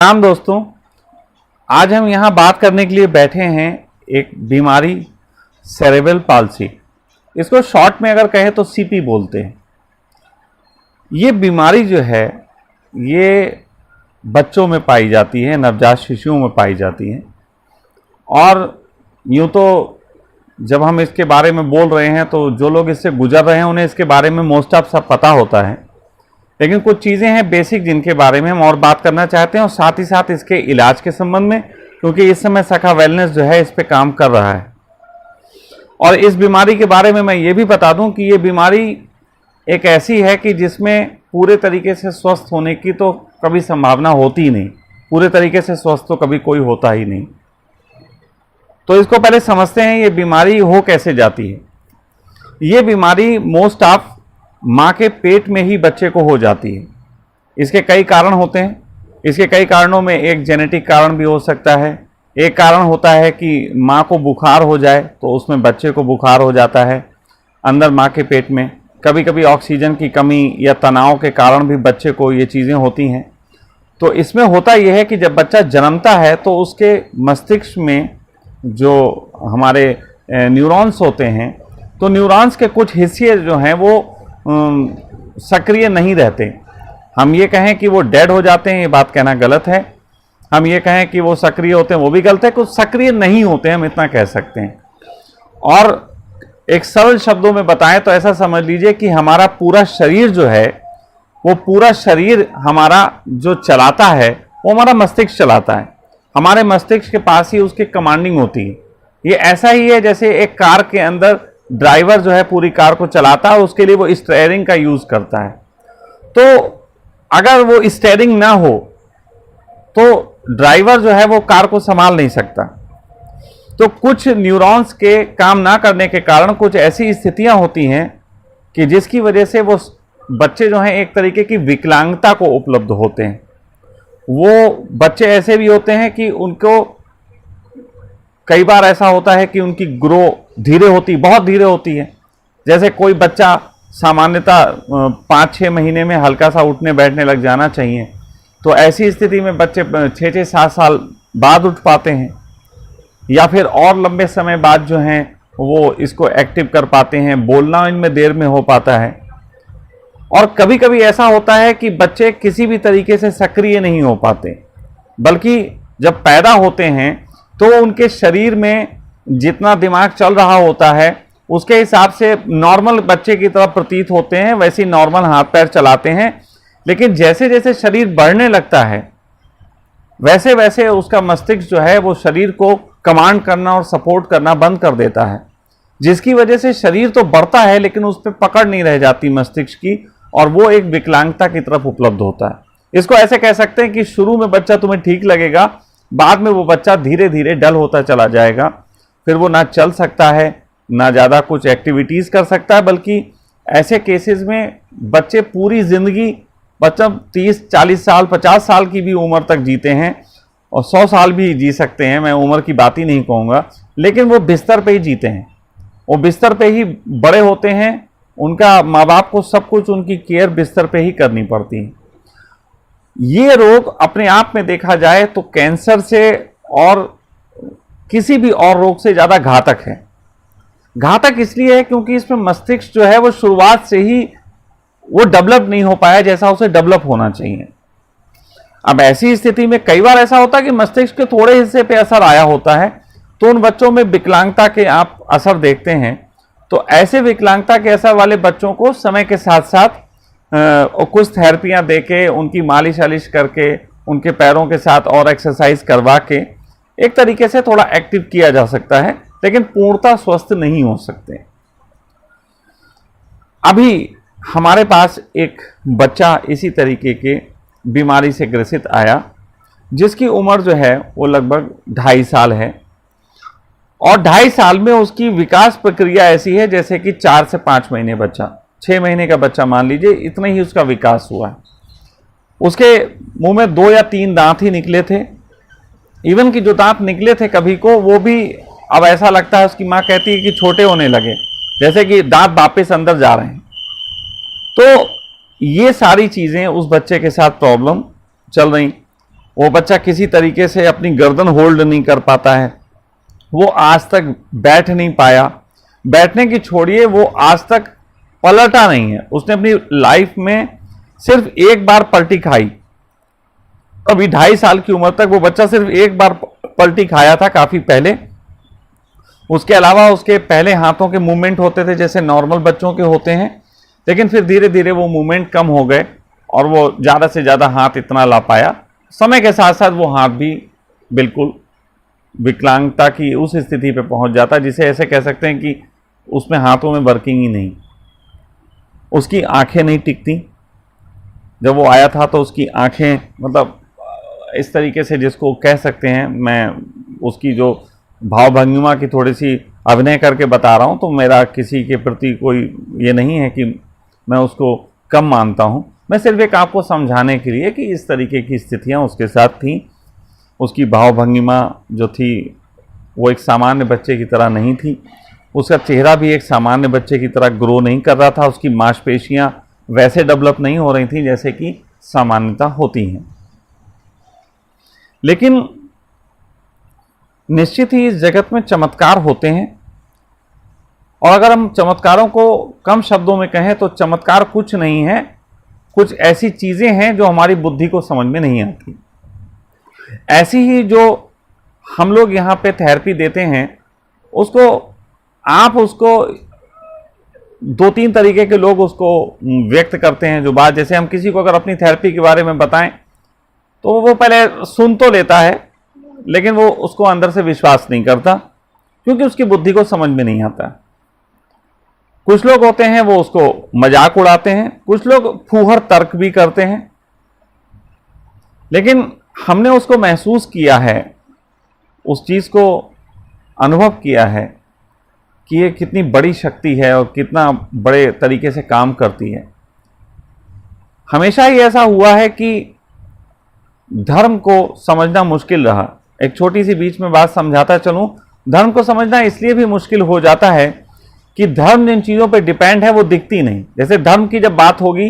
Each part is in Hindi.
राम दोस्तों, आज हम यहाँ बात करने के लिए बैठे हैं एक बीमारी सेरेब्रल पाल्सी। इसको शॉर्ट में अगर कहें तो सीपी बोलते हैं। ये बीमारी जो है ये बच्चों में पाई जाती है, नवजात शिशुओं में पाई जाती है। और यूँ तो जब हम इसके बारे में बोल रहे हैं तो जो लोग इससे गुजर रहे हैं उन्हें इसके बारे में मोस्ट ऑफ सब पता होता है, लेकिन कुछ चीज़ें हैं बेसिक जिनके बारे में हम और बात करना चाहते हैं, और साथ ही साथ इसके इलाज के संबंध में, क्योंकि इस समय सखा वेलनेस जो है इस पे काम कर रहा है। और इस बीमारी के बारे में मैं ये भी बता दूं कि ये बीमारी एक ऐसी है कि जिसमें पूरे तरीके से स्वस्थ होने की तो कभी संभावना होती ही नहीं। पूरे तरीके से स्वस्थ तो कभी कोई होता ही नहीं। तो इसको पहले समझते हैं ये बीमारी हो कैसे जाती है। ये बीमारी मोस्ट ऑफ माँ के पेट में ही बच्चे को हो जाती है। इसके कई कारण होते हैं। इसके कई कारणों में एक जेनेटिक कारण भी हो सकता है। एक कारण होता है कि माँ को बुखार हो जाए तो उसमें बच्चे को बुखार हो जाता है अंदर माँ के पेट में। कभी कभी ऑक्सीजन की कमी या तनाव के कारण भी बच्चे को ये चीज़ें होती हैं। तो इसमें होता यह है कि जब बच्चा जन्मता है तो उसके मस्तिष्क में जो हमारे न्यूरॉन्स होते हैं, तो न्यूरॉन्स के कुछ हिस्से जो हैं वो सक्रिय नहीं रहते। हम ये कहें कि वो डेड हो जाते हैं, ये बात कहना गलत है। हम ये कहें कि वो सक्रिय होते हैं, वो भी गलत है। कुछ सक्रिय नहीं होते हैं, हम इतना कह सकते हैं। और एक सरल शब्दों में बताएं तो ऐसा समझ लीजिए कि हमारा पूरा शरीर जो है, वो पूरा शरीर हमारा जो चलाता है वो हमारा मस्तिष्क चलाता है। हमारे मस्तिष्क के पास ही उसकी कमांडिंग होती है। ये ऐसा ही है जैसे एक कार के अंदर ड्राइवर जो है पूरी कार को चलाता है, उसके लिए वो स्टीयरिंग का यूज करता है। तो अगर वो स्टीयरिंग ना हो तो ड्राइवर जो है वो कार को संभाल नहीं सकता। तो कुछ न्यूरॉन्स के काम ना करने के कारण कुछ ऐसी स्थितियां होती हैं कि जिसकी वजह से वो बच्चे जो हैं एक तरीके की विकलांगता को उपलब्ध होते हैं। वो बच्चे ऐसे भी होते हैं कि उनको कई बार ऐसा होता है कि उनकी ग्रो बहुत धीरे होती है। जैसे कोई बच्चा सामान्यतः 5-6 महीने में हल्का सा उठने बैठने लग जाना चाहिए, तो ऐसी स्थिति में बच्चे 6-7 साल बाद उठ पाते हैं, या फिर और लंबे समय बाद जो हैं वो इसको एक्टिव कर पाते हैं। बोलना इनमें देर में हो पाता है। और कभी कभी ऐसा होता है कि बच्चे किसी भी तरीके से सक्रिय नहीं हो पाते, बल्कि जब पैदा होते हैं तो उनके शरीर में जितना दिमाग चल रहा होता है उसके हिसाब से नॉर्मल बच्चे की तरह प्रतीत होते हैं, वैसे ही नॉर्मल हाथ पैर चलाते हैं। लेकिन जैसे जैसे शरीर बढ़ने लगता है वैसे वैसे उसका मस्तिष्क जो है वो शरीर को कमांड करना और सपोर्ट करना बंद कर देता है, जिसकी वजह से शरीर तो बढ़ता है लेकिन उस पर पकड़ नहीं रह जाती मस्तिष्क की, और वो एक विकलांगता की तरफ उपलब्ध होता है। इसको ऐसे कह सकते हैं कि शुरू में बच्चा तुम्हें ठीक लगेगा, बाद में वो बच्चा धीरे धीरे डल होता चला जाएगा। फिर वो ना चल सकता है, ना ज़्यादा कुछ एक्टिविटीज़ कर सकता है, बल्कि ऐसे केसेस में बच्चे पूरी ज़िंदगी, बच्चा 30-40 साल 50 साल की भी उम्र तक जीते हैं, और 100 साल भी जी सकते हैं। मैं उम्र की बात ही नहीं कहूँगा, लेकिन वो बिस्तर पे ही जीते हैं, वो बिस्तर पे ही बड़े होते हैं। उनका माँ बाप को सब कुछ उनकी केयर बिस्तर पे ही करनी पड़ती है। ये रोग अपने आप में देखा जाए तो कैंसर से और किसी भी और रोग से ज़्यादा घातक है। घातक इसलिए है क्योंकि इसमें मस्तिष्क जो है वो शुरुआत से ही वो डेवलप नहीं हो पाया जैसा उसे डेवलप होना चाहिए। अब ऐसी स्थिति में कई बार ऐसा होता है कि मस्तिष्क के थोड़े हिस्से पे असर आया होता है, तो उन बच्चों में विकलांगता के आप असर देखते हैं। तो ऐसे विकलांगता के असर वाले बच्चों को समय के साथ साथ कुछ थेरेपियां देके, उनकी मालिश वालिश करके, उनके पैरों के साथ और एक्सरसाइज करवा के एक तरीके से थोड़ा एक्टिव किया जा सकता है, लेकिन पूर्णतः स्वस्थ नहीं हो सकते। अभी हमारे पास एक बच्चा इसी तरीके के बीमारी से ग्रसित आया, जिसकी उम्र जो है वो लगभग 2.5 साल है, और 2.5 साल में उसकी विकास प्रक्रिया ऐसी है जैसे कि 4 से 5 महीने बच्चा, 6 महीने का बच्चा मान लीजिए, इतना ही उसका विकास हुआ है। उसके मुंह में 2 या 3 दांत ही निकले थे। इवन कि जो दांत निकले थे कभी को, वो भी अब ऐसा लगता है, उसकी माँ कहती है कि छोटे होने लगे, जैसे कि दांत वापस अंदर जा रहे हैं। तो ये सारी चीज़ें उस बच्चे के साथ प्रॉब्लम चल रही। वो बच्चा किसी तरीके से अपनी गर्दन होल्ड नहीं कर पाता है, वो आज तक बैठ नहीं पाया, बैठने की छोड़िए वो आज तक पलटा नहीं है। उसने अपनी लाइफ में सिर्फ एक बार पलटी खाई, अभी 2.5 साल की उम्र तक वो बच्चा सिर्फ एक बार पलटी खाया था काफी पहले। उसके अलावा उसके पहले हाथों के मूवमेंट होते थे जैसे नॉर्मल बच्चों के होते हैं, लेकिन फिर धीरे धीरे वो मूवमेंट कम हो गए और वो ज़्यादा से ज़्यादा हाथ इतना ला पाया। समय के साथ साथ वो हाथ भी बिल्कुल विकलांगता की उस स्थिति पे पहुंच जाता, जिसे ऐसे कह सकते हैं कि उसमें हाथों में वर्किंग ही नहीं। उसकी आंखें नहीं टिकती। जब वो आया था तो उसकी आंखें मतलब इस तरीके से, जिसको कह सकते हैं, मैं उसकी जो भाव भंगिमा की थोड़ी सी अभिनय करके बता रहा हूँ, तो मेरा किसी के प्रति कोई ये नहीं है कि मैं उसको कम मानता हूँ। मैं सिर्फ एक आपको समझाने के लिए कि इस तरीके की स्थितियाँ उसके साथ थी। उसकी भाव भंगिमा जो थी वो एक सामान्य बच्चे की तरह नहीं थी। उसका चेहरा भी एक सामान्य बच्चे की तरह ग्रो नहीं कर रहा था। उसकी मांसपेशियाँ वैसे डेवलप नहीं हो रही थी जैसे कि सामान्यता होती हैं। लेकिन निश्चित ही इस जगत में चमत्कार होते हैं, और अगर हम चमत्कारों को कम शब्दों में कहें तो चमत्कार कुछ नहीं है, कुछ ऐसी चीजें हैं जो हमारी बुद्धि को समझ में नहीं आती। ऐसी ही जो हम लोग यहाँ पे थेरेपी देते हैं, उसको आप उसको 2-3 तरीके के लोग उसको व्यक्त करते हैं। जो बात, जैसे हम किसी को अगर अपनी थेरेपी के बारे में बताएं तो वो पहले सुन तो लेता है, लेकिन वो उसको अंदर से विश्वास नहीं करता क्योंकि उसकी बुद्धि को समझ में नहीं आता। कुछ लोग होते हैं वो उसको मजाक उड़ाते हैं, कुछ लोग फूहड़ तर्क भी करते हैं, लेकिन हमने उसको महसूस किया है, उस चीज को अनुभव किया है कि ये कितनी बड़ी शक्ति है और कितना बड़े तरीके से काम करती है। हमेशा ही ऐसा हुआ है कि धर्म को समझना मुश्किल रहा। एक छोटी सी बीच में बात समझाता चलूं, धर्म को समझना इसलिए भी मुश्किल हो जाता है कि धर्म जिन चीजों पे डिपेंड है वो दिखती नहीं। जैसे धर्म की जब बात होगी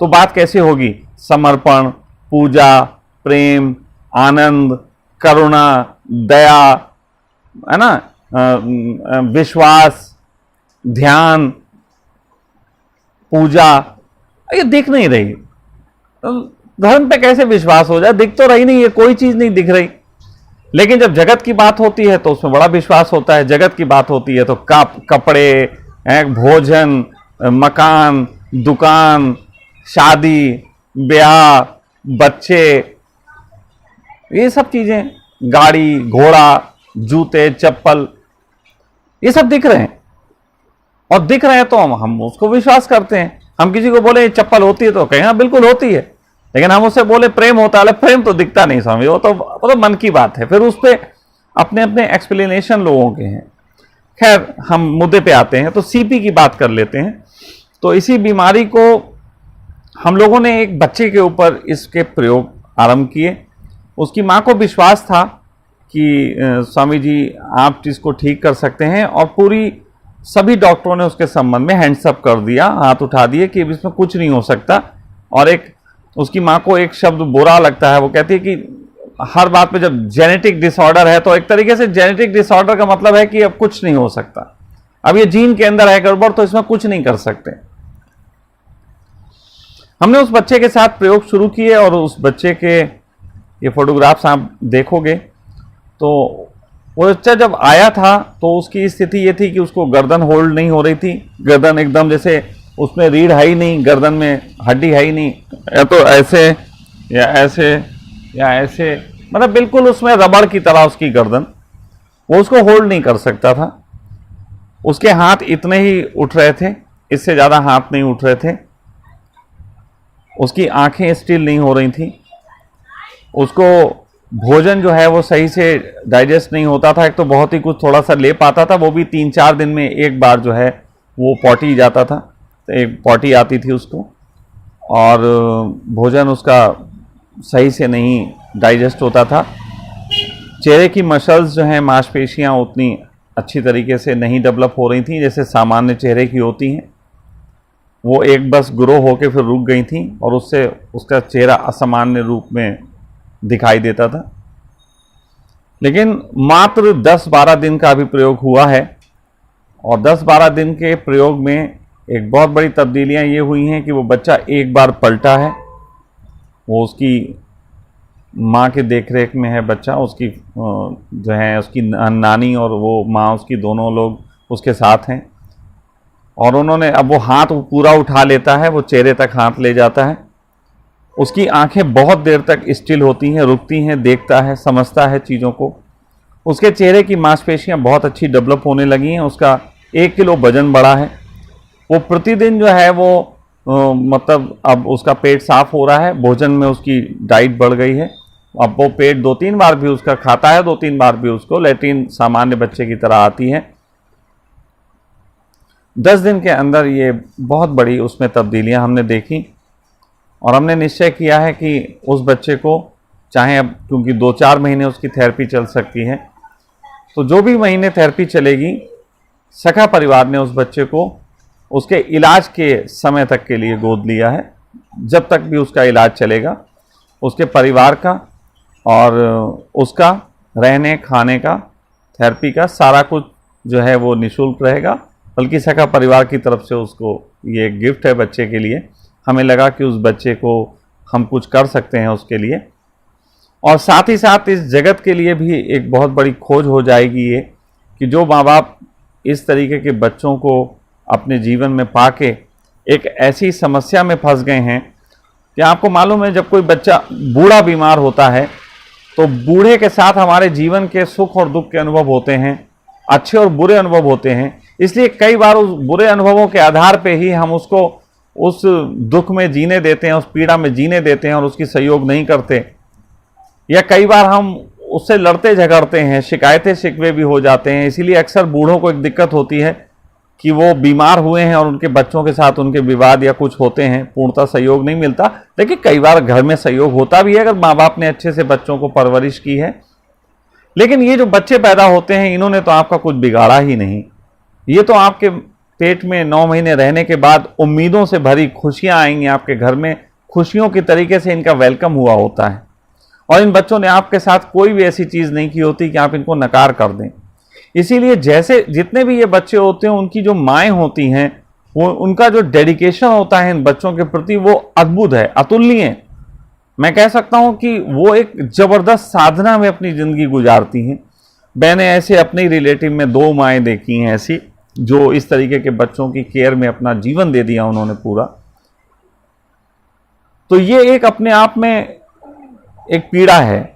तो बात कैसे होगी? समर्पण, पूजा, प्रेम, आनंद, करुणा, दया, है ना, विश्वास, ध्यान, पूजा, ये दिख नहीं रही। धर्म पे कैसे विश्वास हो जाए? दिख तो रही नहीं है, कोई चीज नहीं दिख रही। लेकिन जब जगत की बात होती है तो उसमें बड़ा विश्वास होता है। जगत की बात होती है तो कपड़े, भोजन, मकान, दुकान, शादी, ब्याह, बच्चे, ये सब चीजें, गाड़ी, घोड़ा, जूते, चप्पल, ये सब दिख रहे हैं। और दिख रहे हैं तो हम उसको विश्वास करते हैं। हम किसी को बोले चप्पल होती है तो कहें हाँ बिल्कुल होती है, लेकिन हम उससे बोले प्रेम होता है, प्रेम तो दिखता नहीं स्वामी, वो तो मन की बात है। फिर उस पर अपने अपने एक्सप्लेनेशन लोगों के हैं। खैर, हम मुद्दे पे आते हैं तो सीपी की बात कर लेते हैं। तो इसी बीमारी को हम लोगों ने एक बच्चे के ऊपर इसके प्रयोग आरंभ किए। उसकी माँ को विश्वास था कि स्वामी जी आप इसको ठीक कर सकते हैं, और सभी डॉक्टरों ने उसके संबंध में हैंड्स अप कर दिया, हाथ उठा दिए कि इसमें कुछ नहीं हो सकता। और उसकी माँ को एक शब्द बुरा लगता है, वो कहती है कि हर बात पे जब जेनेटिक डिसऑर्डर है तो एक तरीके से जेनेटिक डिसऑर्डर का मतलब है कि अब कुछ नहीं हो सकता, अब ये जीन के अंदर है गड़बड़, तो इसमें कुछ नहीं कर सकते। हमने उस बच्चे के साथ प्रयोग शुरू किए और उस बच्चे के ये फोटोग्राफ्स आप देखोगे तो वो बच्चा जब आया था तो उसकी स्थिति ये थी कि उसको गर्दन होल्ड नहीं हो रही थी। गर्दन एकदम जैसे उसमें रीढ़ है ही नहीं, गर्दन में हड्डी है ही नहीं, या तो ऐसे या ऐसे या ऐसे, मतलब बिल्कुल उसमें रबड़ की तरह उसकी गर्दन, वो उसको होल्ड नहीं कर सकता था। उसके हाथ इतने ही उठ रहे थे, इससे ज़्यादा हाथ नहीं उठ रहे थे। उसकी आंखें स्टिल नहीं हो रही थी। उसको भोजन जो है वो सही से डाइजेस्ट नहीं होता था। एक तो बहुत ही कुछ थोड़ा सा ले पाता था, वो भी 3-4 दिन में एक बार जो है वो पॉटी जाता था, तो एक पॉटी आती थी उसको, और भोजन उसका सही से नहीं डाइजेस्ट होता था। चेहरे की मसल्स जो हैं, मांसपेशियां उतनी अच्छी तरीके से नहीं डेवलप हो रही थी जैसे सामान्य चेहरे की होती हैं। वो एक बस ग्रो होके फिर रुक गई थी और उससे उसका चेहरा असामान्य रूप में दिखाई देता था। लेकिन मात्र 10-12 दिन का अभी प्रयोग हुआ है और 10-12 दिन के प्रयोग में एक बहुत बड़ी तब्दीलियां ये हुई हैं कि वो बच्चा एक बार पलटा है, वो उसकी माँ के देखरेख में है बच्चा, उसकी जो है उसकी नानी और वो माँ उसकी दोनों लोग उसके साथ हैं और उन्होंने अब वो हाथ पूरा उठा लेता है, वो चेहरे तक हाथ ले जाता है, उसकी आंखें बहुत देर तक स्टिल होती हैं, रुकती हैं, देखता है, समझता है चीज़ों को, उसके चेहरे की मांसपेशियां बहुत अच्छी डेवलप होने लगी हैं, उसका 1 किलो वजन बढ़ा है, वो प्रतिदिन जो है वो मतलब अब उसका पेट साफ हो रहा है, भोजन में उसकी डाइट बढ़ गई है, अब वो पेट 2-3 बार भी उसका खाता है, 2-3 बार भी उसको लैट्रिन सामान्य बच्चे की तरह आती है। 10 दिन के अंदर ये बहुत बड़ी उसमें तब्दीलियां हमने देखी और हमने निश्चय किया है कि उस बच्चे को, चाहे अब क्योंकि 2-4 महीने उसकी थेरेपी चल सकती है, तो जो भी महीने थेरेपी चलेगी, सखा परिवार ने उस बच्चे को उसके इलाज के समय तक के लिए गोद लिया है। जब तक भी उसका इलाज चलेगा, उसके परिवार का और उसका रहने खाने का, थेरेपी का सारा कुछ जो है वो निःशुल्क रहेगा। बल्कि सखा परिवार की तरफ से उसको ये गिफ्ट है बच्चे के लिए। हमें लगा कि उस बच्चे को हम कुछ कर सकते हैं उसके लिए, और साथ ही साथ इस जगत के लिए भी एक बहुत बड़ी खोज हो जाएगी ये कि जो माँ बाप इस तरीके के बच्चों को अपने जीवन में पाके एक ऐसी समस्या में फंस गए हैं कि आपको मालूम है, जब कोई बच्चा बूढ़ा बीमार होता है तो बूढ़े के साथ हमारे जीवन के सुख और दुख के अनुभव होते हैं, अच्छे और बुरे अनुभव होते हैं। इसलिए कई बार उस बुरे अनुभवों के आधार पे ही हम उसको उस दुख में जीने देते हैं, उस पीड़ा में जीने देते हैं और उसकी सहयोग नहीं करते, या कई बार हम उससे लड़ते झगड़ते हैं, शिकायतें शिकवे भी हो जाते हैं। इसीलिए अक्सर बूढ़ों को एक दिक्कत होती है कि वो बीमार हुए हैं और उनके बच्चों के साथ उनके विवाद या कुछ होते हैं, पूर्णतः सहयोग नहीं मिलता। देखिए, कई बार घर में सहयोग होता भी है अगर माँ बाप ने अच्छे से बच्चों को परवरिश की है। लेकिन ये जो बच्चे पैदा होते हैं, इन्होंने तो आपका कुछ बिगाड़ा ही नहीं। ये तो आपके पेट में 9 महीने रहने के बाद उम्मीदों से भरी खुशियां आएंगी आपके घर में, खुशियों के तरीके से इनका वेलकम हुआ होता है। और इन बच्चों ने आपके साथ कोई भी ऐसी चीज़ नहीं की होती कि आप इनको नकार कर दें। इसीलिए जैसे जितने भी ये बच्चे होते हैं, उनकी जो माएँ होती हैं, वो उनका जो डेडिकेशन होता है इन बच्चों के प्रति, वो अद्भुत है, अतुलनीय। मैं कह सकता हूं कि वो एक जबरदस्त साधना में अपनी जिंदगी गुजारती हैं। मैंने ऐसे अपने रिलेटिव में 2 माएँ देखी हैं ऐसी, जो इस तरीके के बच्चों की केयर में अपना जीवन दे दिया उन्होंने पूरा। तो ये एक अपने आप में एक पीड़ा है।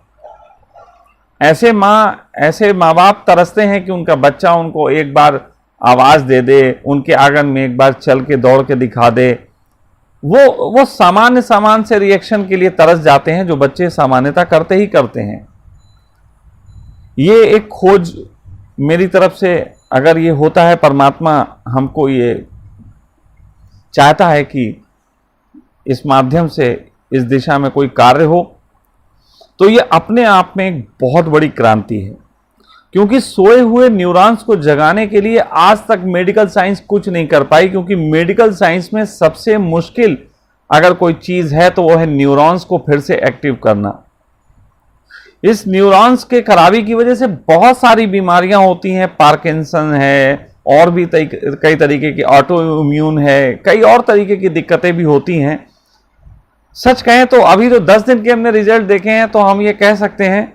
ऐसे माँ बाप तरसते हैं कि उनका बच्चा उनको एक बार आवाज दे दे, उनके आंगन में एक बार चल के दौड़ के दिखा दे। वो सामान्य से रिएक्शन के लिए तरस जाते हैं, जो बच्चे सामान्यता करते ही करते हैं। ये एक खोज मेरी तरफ से अगर ये होता है, परमात्मा हमको ये चाहता है कि इस माध्यम से इस दिशा में कोई कार्य हो, तो ये अपने आप में एक बहुत बड़ी क्रांति है। क्योंकि सोए हुए न्यूरॉन्स को जगाने के लिए आज तक मेडिकल साइंस कुछ नहीं कर पाई, क्योंकि मेडिकल साइंस में सबसे मुश्किल अगर कोई चीज है तो वो है न्यूरॉन्स को फिर से एक्टिव करना। इस न्यूरॉन्स के खराबी की वजह से बहुत सारी बीमारियां होती हैं, पार्किंसन है और भी कई तरीके की ऑटो इम्यून है, कई और तरीके की दिक्कतें भी होती हैं। सच कहें तो अभी जो 10 दिन के हमने रिजल्ट देखे हैं, तो हम ये कह सकते हैं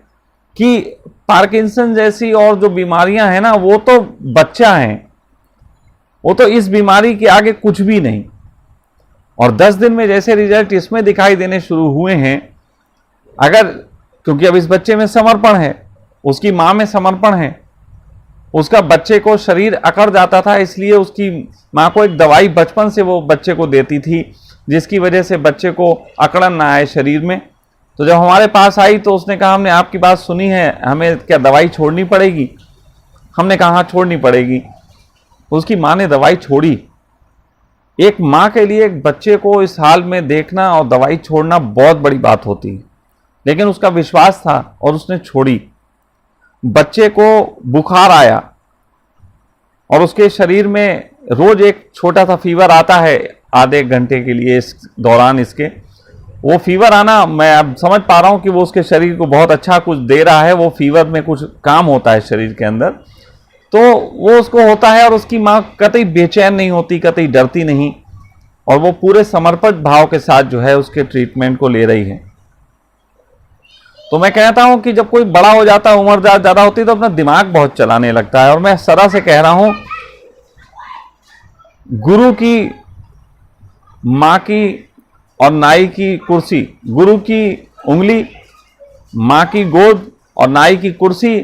कि पार्किंसन जैसी और जो बीमारियां हैं ना, वो तो बच्चा हैं, वो तो इस बीमारी के आगे कुछ भी नहीं। और 10 दिन में जैसे रिजल्ट इसमें दिखाई देने शुरू हुए हैं, अगर क्योंकि अब इस बच्चे में समर्पण है, उसकी मां में समर्पण है, उसका बच्चे को शरीर अकड़ जाता था, इसलिए उसकी मां को एक दवाई बचपन से वो बच्चे को देती थी, जिसकी वजह से बच्चे को अकड़न ना आए शरीर में। तो जब हमारे पास आई तो उसने कहा, हमने आपकी बात सुनी है, हमें क्या दवाई छोड़नी पड़ेगी? हमने कहा हाँ, छोड़नी पड़ेगी। उसकी मां ने दवाई छोड़ी। एक मां के लिए एक बच्चे को इस हाल में देखना और दवाई छोड़ना बहुत बड़ी बात होती है, लेकिन उसका विश्वास था और उसने छोड़ी। बच्चे को बुखार आया और उसके शरीर में रोज एक छोटा सा फीवर आता है आधे घंटे के लिए इस दौरान इसके, वो फीवर आना मैं अब समझ पा रहा हूं कि वो उसके शरीर को बहुत अच्छा कुछ दे रहा है, वो फीवर में कुछ काम होता है शरीर के अंदर, तो वो उसको होता है और उसकी माँ कतई बेचैन नहीं होती, कतई डरती नहीं, और वो पूरे समर्पित भाव के साथ जो है उसके ट्रीटमेंट को ले रही है। तो मैं कहता हूं कि जब कोई बड़ा हो जाता है, उम्र ज्यादा होती है, तो अपना दिमाग बहुत चलाने लगता है। और मैं सदा से कह रहा हूं, गुरु की, मां की और नाई की कुर्सी, गुरु की उंगली, मां की गोद और नाई की कुर्सी,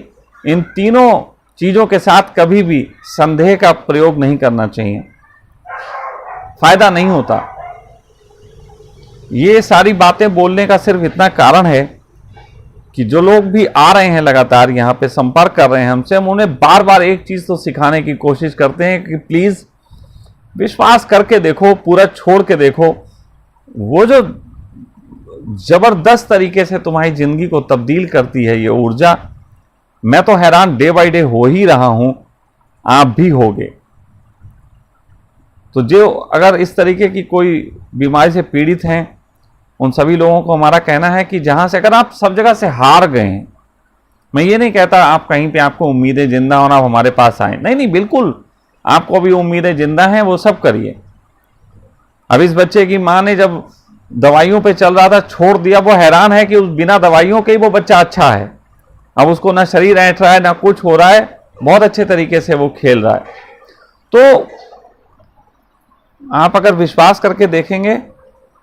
इन तीनों चीजों के साथ कभी भी संदेह का प्रयोग नहीं करना चाहिए, फायदा नहीं होता। ये सारी बातें बोलने का सिर्फ इतना कारण है कि जो लोग भी आ रहे हैं लगातार यहाँ पे संपर्क कर रहे हैं हमसे, हम उन्हें बार बार एक चीज तो सिखाने की कोशिश करते हैं कि प्लीज विश्वास करके देखो, पूरा छोड़ के देखो। वो जो जबरदस्त तरीके से तुम्हारी जिंदगी को तब्दील करती है ये ऊर्जा, मैं तो हैरान डे बाय डे हो ही रहा हूं, आप भी होगे। तो जो अगर इस तरीके की कोई बीमारी से पीड़ित हैं, उन सभी लोगों को हमारा कहना है कि जहां से अगर आप सब जगह से हार गए हैं, मैं ये नहीं कहता आप कहीं पे आपको उम्मीदें जिंदा होना आप हमारे पास आए, नहीं नहीं, बिल्कुल आपको भी उम्मीदें जिंदा हैं, वो सब करिए। अब इस बच्चे की मां ने जब दवाइयों पे चल रहा था छोड़ दिया, वो हैरान है कि उस बिना दवाइयों के ही वो बच्चा अच्छा है। अब उसको ना शरीर ऐंठ रहा है, ना कुछ हो रहा है, बहुत अच्छे तरीके से वो खेल रहा है। तो आप अगर विश्वास करके देखेंगे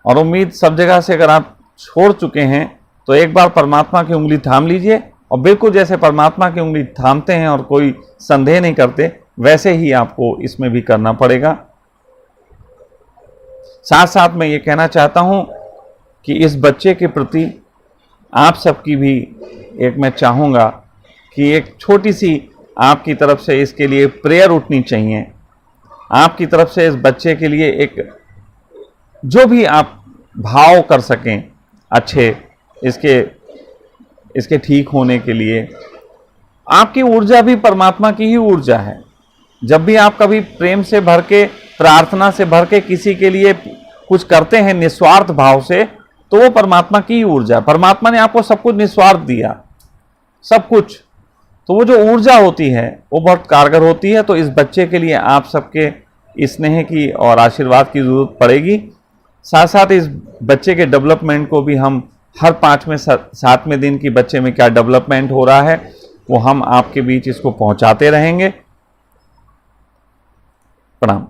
और उम्मीद सब जगह से अगर आप छोड़ चुके हैं, तो एक बार परमात्मा की उंगली थाम लीजिए, और बिल्कुल जैसे परमात्मा की उंगली थामते हैं और कोई संदेह नहीं करते, वैसे ही आपको इसमें भी करना पड़ेगा। साथ साथ मैं ये कहना चाहता हूं कि इस बच्चे के प्रति आप सबकी भी एक मैं चाहूँगा कि एक छोटी सी आपकी तरफ से इसके लिए प्रेयर उठनी चाहिए। आपकी तरफ से इस बच्चे के लिए एक जो भी आप भाव कर सकें अच्छे, इसके ठीक होने के लिए। आपकी ऊर्जा भी परमात्मा की ही ऊर्जा है। जब भी आप कभी प्रेम से भर के, प्रार्थना से भर के किसी के लिए कुछ करते हैं निस्वार्थ भाव से, तो वो परमात्मा की ही ऊर्जा। परमात्मा ने आपको सब कुछ निस्वार्थ दिया, सब कुछ, तो वो जो ऊर्जा होती है वो बहुत कारगर होती है। तो इस बच्चे के लिए आप सबके स्नेह की और आशीर्वाद की जरूरत पड़ेगी। साथ साथ इस बच्चे के डेवलपमेंट को भी हम हर 5वें 7वें दिन की बच्चे में क्या डेवलपमेंट हो रहा है वो हम आपके बीच इसको पहुंचाते रहेंगे। प्रणाम।